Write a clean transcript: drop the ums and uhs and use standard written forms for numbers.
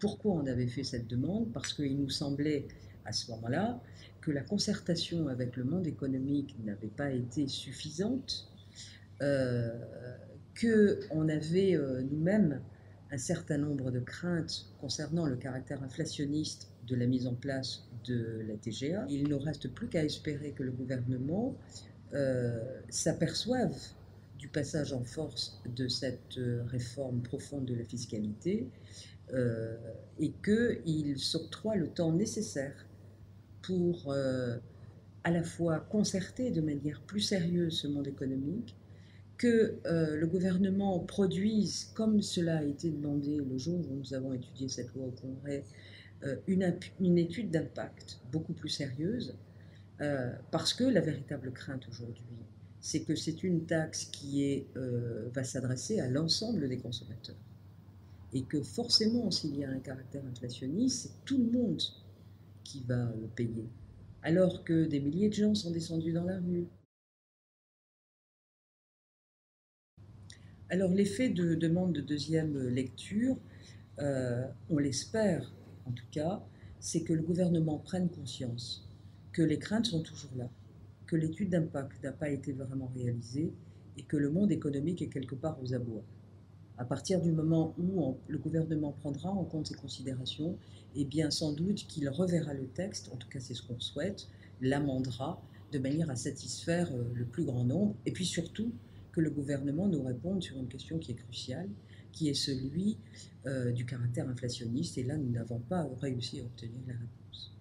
Pourquoi on avait fait cette demande? Parce qu'il nous semblait à ce moment-là que la concertation avec le monde économique n'avait pas été suffisante, euh, qu'on avait nous-mêmes un certain nombre de craintes concernant le caractère inflationniste de la mise en place de la TGA. Il ne nous reste plus qu'à espérer que le gouvernement s'aperçoive du passage en force de cette réforme profonde de la fiscalité euh, et qu'il s'octroie le temps nécessaire pour à la fois concerter de manière plus sérieuse ce monde économique, que le gouvernement produise, comme cela a été demandé le jour où nous avons étudié cette loi au Congrès, une étude d'impact beaucoup plus sérieuse, parce que la véritable crainte aujourd'hui, c'est que c'est une taxe va s'adresser à l'ensemble des consommateurs. Et que forcément, s'il y a un caractère inflationniste, c'est tout le monde qui va payer. Alors que des milliers de gens sont descendus dans la rue. Alors l'effet de demande de deuxième lecture, on l'espère en tout cas, c'est que le gouvernement prenne conscience que les craintes sont toujours là, que l'étude d'impact n'a pas été vraiment réalisée et que le monde économique est quelque part aux abois. À partir du moment où le gouvernement prendra en compte ces considérations, eh bien sans doute qu'il reverra le texte, en tout cas c'est ce qu'on souhaite, l'amendera de manière à satisfaire le plus grand nombre, et puis surtout que le gouvernement nous réponde sur une question qui est cruciale, qui est celui du caractère inflationniste, et là nous n'avons pas réussi à obtenir la réponse.